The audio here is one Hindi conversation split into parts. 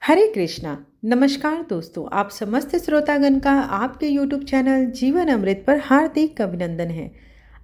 हरे कृष्णा। नमस्कार दोस्तों, आप समस्त श्रोतागण का आपके YouTube चैनल जीवन अमृत पर हार्दिक अभिनंदन है।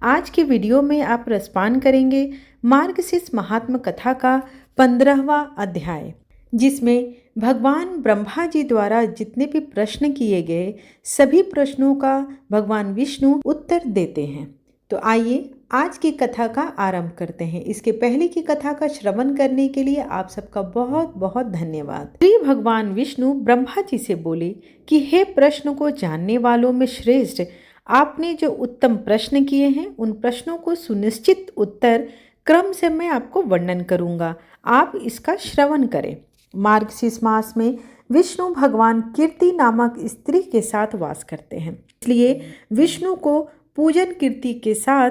आज की वीडियो में आप रसपान करेंगे मार्गशीर्ष महात्म कथा का 15वां अध्याय, जिसमें भगवान ब्रह्मा जी द्वारा जितने भी प्रश्न किए गए सभी प्रश्नों का भगवान विष्णु उत्तर देते हैं। तो आइए आज की कथा का आरंभ करते हैं। इसके पहले की कथा का श्रवण करने के लिए आप सबका बहुत बहुत धन्यवाद। श्री भगवान विष्णु ब्रह्मा जी से बोले कि हे प्रश्न को जानने वालों में श्रेष्ठ, आपने जो उत्तम प्रश्न किए हैं उन प्रश्नों को सुनिश्चित उत्तर क्रम से मैं आपको वर्णन करूंगा। आप इसका श्रवण करें। मार्गशीर्ष मास में विष्णु भगवान कीर्ति नामक स्त्री के साथ वास करते हैं, इसलिए विष्णु को पूजन कीर्ति के साथ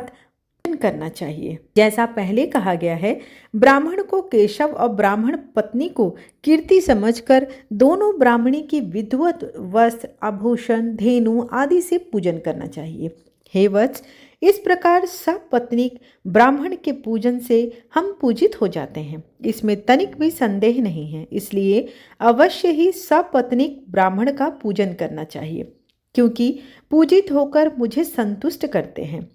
करना चाहिए। जैसा पहले कहा गया है, ब्राह्मण को केशव और ब्राह्मण पत्नी को कीर्ति समझकर दोनों ब्राह्मणी की विधिवत वस्त्र, आभूषण, धेनु आदि से पूजन करना चाहिए। हे वत्स, इस प्रकार सपत्नीक ब्राह्मण के पूजन से हम पूजित हो जाते हैं, इसमें तनिक भी संदेह नहीं है। इसलिए अवश्य ही सपत्नीक ब्राह्मण का पूजन करना चाहिए, क्योंकि पूजित होकर मुझे संतुष्ट करते हैं।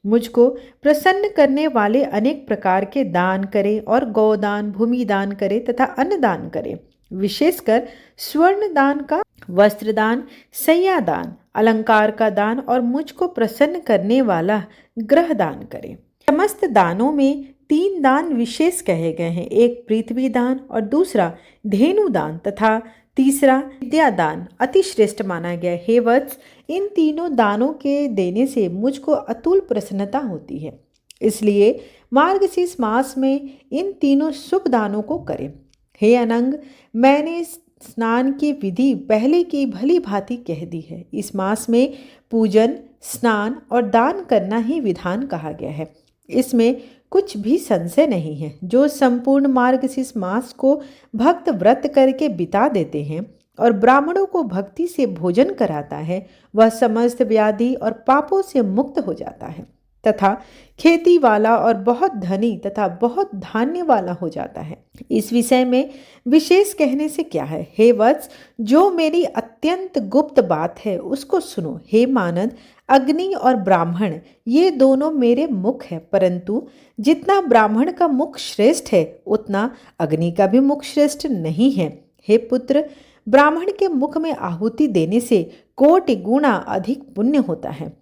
मुझको प्रसन्न करने वाले अनेक प्रकार के दान करें और गौदान, भूमि दान करें तथा अन्न दान करें। विशेषकर स्वर्ण दान का, वस्त्र दान, शय्या दान, अलंकार का दान और मुझको प्रसन्न करने वाला ग्रह दान करें। समस्त दानों में 3 दान विशेष कहे गए हैं। एक पृथ्वी दान और दूसरा धेनु दान तथा तीसरा विद्या दान अति श्रेष्ठ माना गया। हे वत्स, इन तीनों दानों के देने से मुझको अतुल प्रसन्नता होती है, इसलिए मार्गशीर्ष मास में इन तीनों शुभ दानों को करें। हे अनंग, मैंने स्नान की विधि पहले की भली भांति कह दी है। इस मास में पूजन, स्नान और दान करना ही विधान कहा गया है, इसमें कुछ भी संशय नहीं है। जो संपूर्ण मार्गशीर्ष मास को भक्त व्रत करके बिता देते हैं और ब्राह्मणों को भक्ति से भोजन कराता है, वह समस्त व्याधि और पापों से मुक्त हो जाता है तथा खेती वाला और बहुत धनी तथा बहुत धान्य वाला हो जाता है। इस विषय में विशेष कहने से क्या है। हे वत्स, जो मेरी अत्यंत गुप्त बात है उसको सुनो। हे मानद, अग्नि और ब्राह्मण ये दोनों मेरे मुख है, परंतु जितना ब्राह्मण का मुख श्रेष्ठ है उतना अग्नि का भी मुख श्रेष्ठ नहीं है। हे पुत्र, ब्राह्मण के मुख में आहुति देने से कोटि गुना अधिक पुण्य होता है,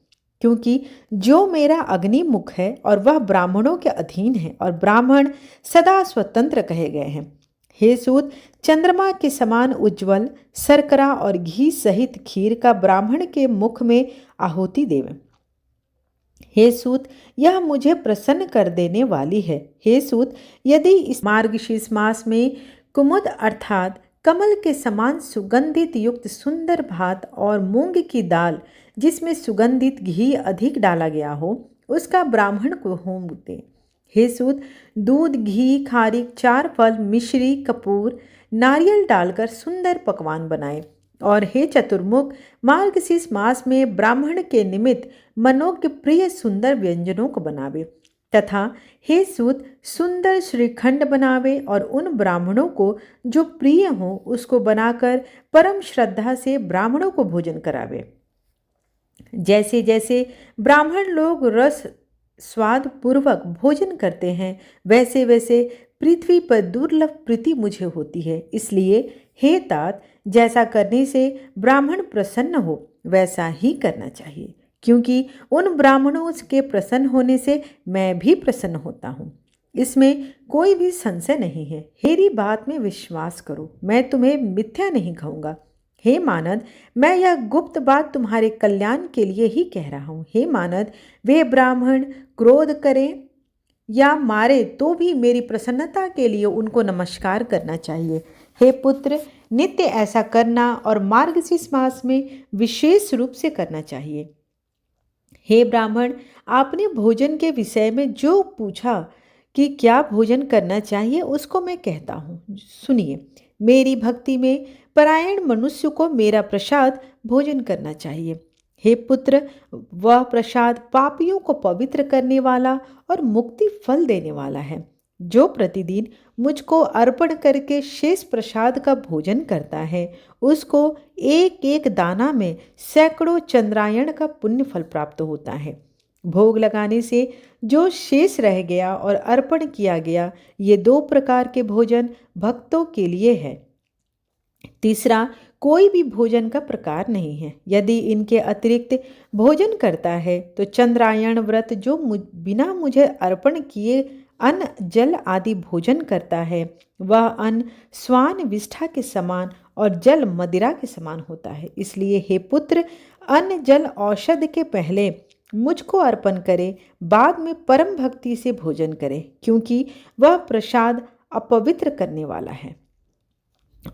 क्योंकि जो मेरा अग्नि मुख है और वह ब्राह्मणों के अधीन है और ब्राह्मण सदा स्वतंत्र कहे गए हैं। हे सूत, चंद्रमा के समान उज्ज्वल शर्करा और घी सहित खीर का ब्राह्मण के मुख में आहुति देवें। हे सूत, यह मुझे प्रसन्न कर देने वाली है। हे सूत, यदि इस मार्गशीर्ष मास में कुमुद अर्थात कमल के समान सुगंधित युक्त सुंदर भात और मूंग की दाल जिसमें सुगंधित घी अधिक डाला गया हो, उसका ब्राह्मण को होम दे। हे सूत, दूध, घी, खारिक, 4 फल, मिश्री, कपूर, नारियल डालकर सुंदर पकवान बनाए। और हे चतुर्मुख, मार्गशीर्ष मास में ब्राह्मण के निमित्त मनोज्ञ प्रिय सुंदर व्यंजनों को बनावे तथा हे सूत, सुंदर श्रीखंड बनावे और उन ब्राह्मणों को जो प्रिय हो उसको बनाकर परम श्रद्धा से ब्राह्मणों को भोजन करावे। जैसे जैसे ब्राह्मण लोग रस स्वाद पूर्वक भोजन करते हैं, वैसे वैसे पृथ्वी पर दुर्लभ प्रीति मुझे होती है। इसलिए हे तात, जैसा करने से ब्राह्मण प्रसन्न हो वैसा ही करना चाहिए, क्योंकि उन ब्राह्मणों के प्रसन्न होने से मैं भी प्रसन्न होता हूँ। इसमें कोई भी संशय नहीं है। मेरी बात में विश्वास करो, मैं तुम्हें मिथ्या नहीं कहूँगा। हे मानद, मैं यह गुप्त बात तुम्हारे कल्याण के लिए ही कह रहा हूँ। हे मानद, वे ब्राह्मण क्रोध करें या मारे तो भी मेरी प्रसन्नता के लिए उनको नमस्कार करना चाहिए। हे पुत्र, नित्य ऐसा करना और मार्गशीर्ष मास में विशेष रूप से करना चाहिए। हे ब्राह्मण, आपने भोजन के विषय में जो पूछा कि क्या भोजन करना चाहिए, उसको मैं कहता हूँ, सुनिए। मेरी भक्ति में परायण मनुष्य को मेरा प्रसाद भोजन करना चाहिए। हे पुत्र, वह प्रसाद पापियों को पवित्र करने वाला और मुक्ति फल देने वाला है। जो प्रतिदिन मुझको अर्पण करके शेष प्रसाद का भोजन करता है, उसको एक एक दाना में सैकड़ों चंद्रायण का पुण्य फल प्राप्त होता है। भोग लगाने से जो शेष रह गया और अर्पण किया गया, ये दो प्रकार के भोजन भक्तों के लिए है। तीसरा कोई भी भोजन का प्रकार नहीं है। यदि इनके अतिरिक्त भोजन करता है तो चंद्रायण व्रत जो बिना मुझे अर्पण किए अन्न जल आदि भोजन करता है, वह अन्न स्वान विष्ठा के समान और जल मदिरा के समान होता है। इसलिए हे पुत्र, अन्न जल औषध के पहले मुझको अर्पण करे, बाद में परम भक्ति से भोजन करे, क्योंकि वह प्रसाद अपवित्र करने वाला है।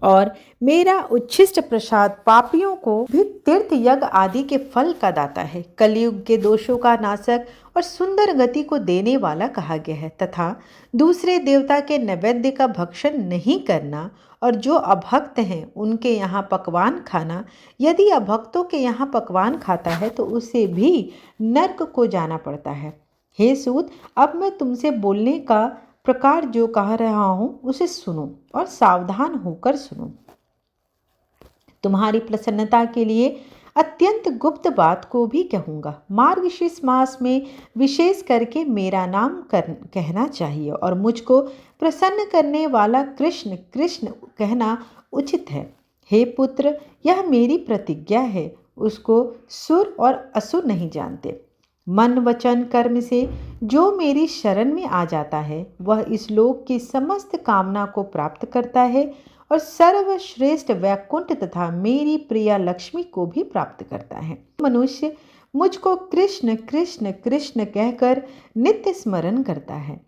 और मेरा उच्छिष्ट प्रसाद पापियों को भी तीर्थ यज्ञ आदि के फल का दाता है। कलयुग के दोषों का नाशक और सुंदर गति को देने वाला कहा गया है, तथा दूसरे देवता के नैवेद्य का भक्षण नहीं करना और जो अभक्त हैं उनके यहाँ पकवान खाना। यदि अभक्तों के यहाँ पकवान खाता है तो उसे भी नर्क को जाना पड़ता है। हे सूत, अब मैं तुमसे बोलने का प्रकार जो कह रहा हूं उसे सुनो और सावधान होकर सुनो। तुम्हारी प्रसन्नता के लिए अत्यंत गुप्त बात को भी कहूंगा। मार्गशीर्ष मास में विशेष करके मेरा नाम कहना चाहिए और मुझको प्रसन्न करने वाला कृष्ण कृष्ण कहना उचित है। हे पुत्र, यह मेरी प्रतिज्ञा है, उसको सुर और असुर नहीं जानते। मन वचन कर्म से जो मेरी शरण में आ जाता है, वह इस लोक की समस्त कामना को प्राप्त करता है और सर्वश्रेष्ठ वैकुंठ तथा मेरी प्रिया लक्ष्मी को भी प्राप्त करता है। मनुष्य मुझको कृष्ण कृष्ण कृष्ण कहकर नित्य स्मरण करता है।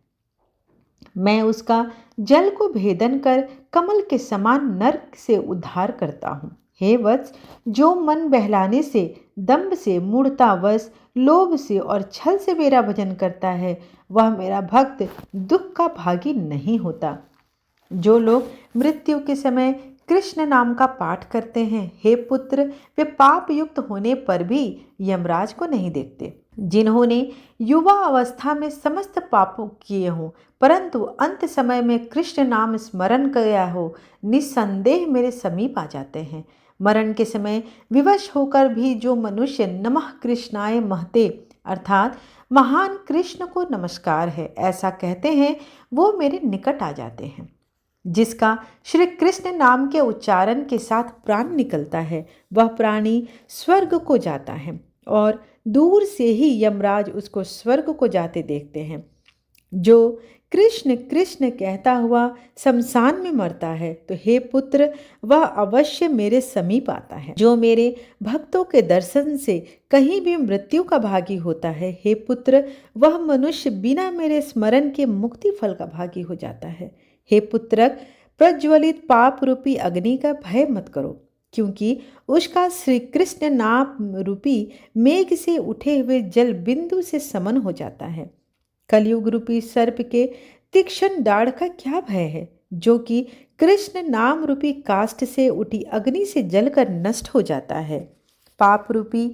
मैं उसका जल को भेदन कर कमल के समान नर्क से उद्धार करता हूँ। हे वत्स, जो मन बहलाने से, दंभ से, मूढ़तावश, लोभ से और छल से मेरा भजन करता है, वह मेरा भक्त दुख का भागी नहीं होता। जो लोग मृत्यु के समय कृष्ण नाम का पाठ करते हैं, हे पुत्र, वे पाप युक्त होने पर भी यमराज को नहीं देखते। जिन्होंने युवा अवस्था में समस्त पापों किए हों, परंतु अंत समय में कृष्ण नाम स्मरण किया हो, निस्संदेह मेरे समीप आ जाते हैं। मरण के समय विवश होकर भी जो मनुष्य नमः कृष्णाय महते अर्थात महान कृष्ण को नमस्कार है ऐसा कहते हैं, वो मेरे निकट आ जाते हैं। जिसका श्री कृष्ण नाम के उच्चारण के साथ प्राण निकलता है, वह प्राणी स्वर्ग को जाता है और दूर से ही यमराज उसको स्वर्ग को जाते देखते हैं। जो कृष्ण कृष्ण कहता हुआ शमशान में मरता है, तो हे पुत्र, वह अवश्य मेरे समीप आता है। जो मेरे भक्तों के दर्शन से कहीं भी मृत्यु का भागी होता है, हे पुत्र, वह मनुष्य बिना मेरे स्मरण के मुक्ति फल का भागी हो जाता है। हे पुत्रक, प्रज्वलित पाप रूपी अग्नि का भय मत करो, क्योंकि उसका श्री कृष्ण नाम रूपी मेघ से उठे हुए जल बिंदु से समन हो जाता है। कलयुग रूपी सर्प के तीक्ष्ण दाढ़ का क्या भय है, जो कि कृष्ण नाम रूपी काष्ठ से उठी अग्नि से जलकर नष्ट हो जाता है। पाप रूपी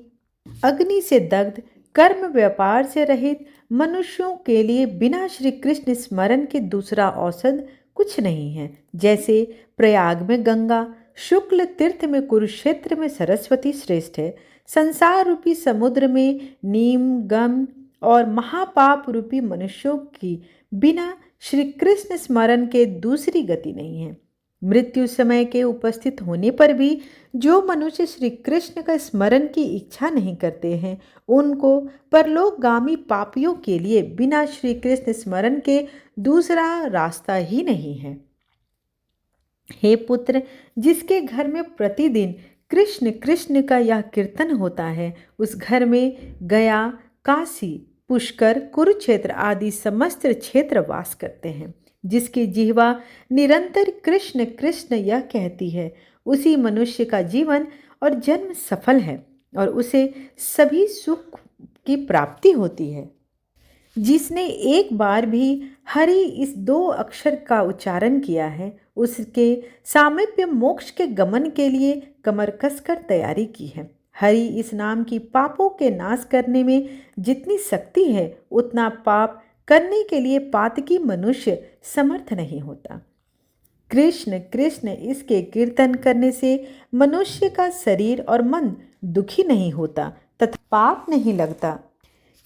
अग्नि से दग्ध, कर्म व्यापार से रहित मनुष्यों के लिए बिना श्री कृष्ण स्मरण के दूसरा औषध कुछ नहीं है। जैसे प्रयाग में गंगा, शुक्ल तीर्थ में कुरुक्षेत्र में सरस्वती श्रेष्ठ है, संसार रूपी समुद्र में नीम, गम और महापाप रूपी मनुष्यों की बिना श्री कृष्ण स्मरण के दूसरी गति नहीं है। मृत्यु समय के उपस्थित होने पर भी जो मनुष्य श्री कृष्ण का स्मरण की इच्छा नहीं करते हैं, उनको परलोकगामी पापियों के लिए बिना श्री कृष्ण स्मरण के दूसरा रास्ता ही नहीं है। हे पुत्र, जिसके घर में प्रतिदिन कृष्ण कृष्ण का यह कीर्तन होता है, उस घर में गया, काशी, पुष्कर, कुरुक्षेत्र आदि समस्त क्षेत्र वास करते हैं। जिसकी जिह्वा निरंतर कृष्ण कृष्ण यह कहती है, उसी मनुष्य का जीवन और जन्म सफल है और उसे सभी सुख की प्राप्ति होती है। जिसने एक बार भी हरि इस दो अक्षर का उच्चारण किया है, उसके सामीप्य मोक्ष के गमन के लिए कमर कसकर तैयारी की है। हरि इस नाम की पापों के नाश करने में जितनी शक्ति है, उतना पाप करने के लिए पातकी मनुष्य समर्थ नहीं होता। कृष्ण कृष्ण इसके कीर्तन करने से मनुष्य का शरीर और मन दुखी नहीं होता तथा पाप नहीं लगता।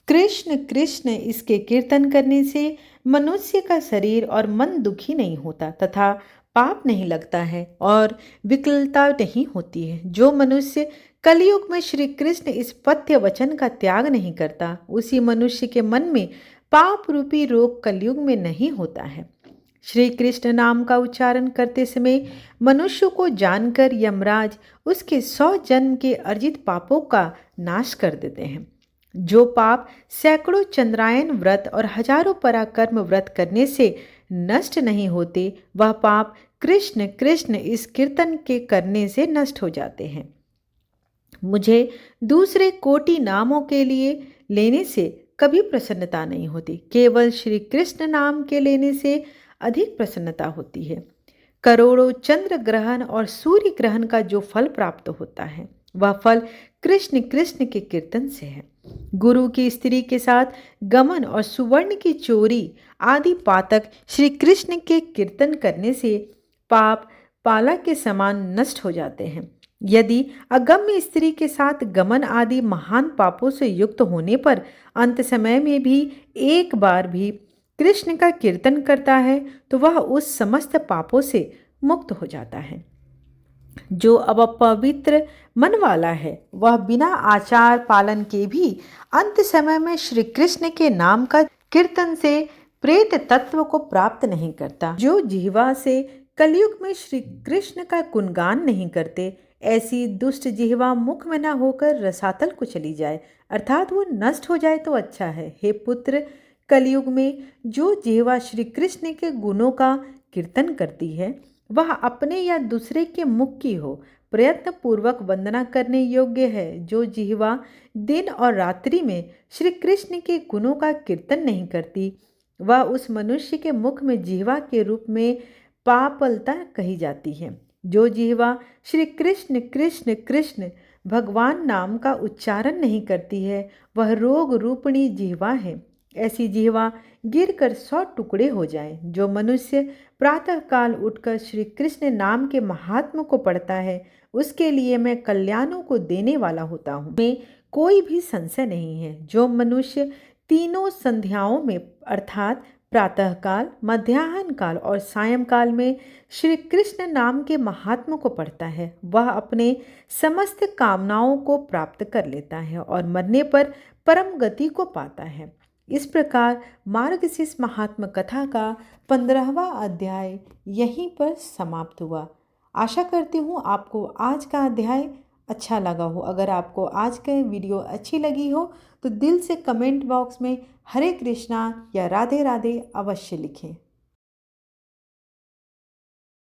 कृष्ण कृष्ण इसके कीर्तन करने से मनुष्य का शरीर और मन दुखी नहीं होता तथा पाप नहीं लगता है और विकलता नहीं होती है। जो मनुष्य कलयुग में श्री कृष्ण इस पथ्य वचन का त्याग नहीं करता, उसी मनुष्य के मन में पाप रूपी रोग कलयुग में नहीं होता है। श्री कृष्ण नाम का उच्चारण करते समय मनुष्य को जानकर यमराज उसके 100 जन्म के अर्जित पापों का नाश कर देते हैं। जो पाप सैकड़ों चंद्रायन व्रत और हजारों पराक्रम व्रत करने से नष्ट नहीं होते, वह पाप कृष्ण कृष्ण इस कीर्तन के करने से नष्ट हो जाते हैं। मुझे दूसरे कोटि नामों के लिए लेने से कभी प्रसन्नता नहीं होती, केवल श्री कृष्ण नाम के लेने से अधिक प्रसन्नता होती है। करोड़ों चंद्र ग्रहण और सूर्य ग्रहण का जो फल प्राप्त होता है, वह फल कृष्ण कृष्ण के कीर्तन से है। गुरु की स्त्री के साथ गमन और सुवर्ण की चोरी आदि पातक श्री कृष्ण के कीर्तन करने से पाप पाला के समान नष्ट हो जाते हैं। यदि अगम्य स्त्री के साथ गमन आदि महान पापों से युक्त होने पर अंत समय में भी एक बार भी कृष्ण का कीर्तन करता है तो वह उस समस्त पापों से मुक्त हो जाता है। जो अब पवित्र मन वाला है, वह बिना आचार पालन के भी अंत समय में श्री कृष्ण के नाम का कीर्तन से प्रेत तत्व को प्राप्त नहीं करता। जो जिह्वा से कलयुग में श्री कृष्ण का गुणगान नहीं करते, ऐसी दुष्ट जिह्वा मुख में न होकर रसातल को चली जाए, अर्थात वो नष्ट हो जाए तो अच्छा है। हे पुत्र, कलयुग में जो जिह्वा श्री कृष्ण के गुणों का कीर्तन करती है, वह अपने या दूसरे के मुख की हो, प्रयत्न पूर्वक वंदना करने योग्य है। जो जिह्वा दिन और रात्रि में श्री कृष्ण के गुणों का कीर्तन नहीं करती, वह उस मनुष्य के मुख में जिह्वा के रूप में पापलता कही जाती है। जो जिह्वा श्री कृष्ण कृष्ण कृष्ण भगवान नाम का उच्चारण नहीं करती है, वह रोग रूपणी जिह्वा है। ऐसी जिह्वा गिरकर 100 टुकड़े हो जाए। जो मनुष्य प्रातःकाल उठकर श्री कृष्ण नाम के महात्म को पढ़ता है, उसके लिए मैं कल्याणों को देने वाला होता हूँ, में कोई भी संशय नहीं है। जो मनुष्य तीनों संध्याओं में अर्थात प्रातःकाल, मध्याह्न काल और सायंकाल में श्री कृष्ण नाम के महात्म को पढ़ता है, वह अपने समस्त कामनाओं को प्राप्त कर लेता है और मरने पर परम गति को पाता है। इस प्रकार मार्गशीर्ष महात्म कथा का 15वां अध्याय यहीं पर समाप्त हुआ। आशा करती हूँ आपको आज का अध्याय अच्छा लगा हो। अगर आपको आज का वीडियो अच्छी लगी हो तो दिल से कमेंट बॉक्स में हरे कृष्णा या राधे राधे अवश्य लिखें।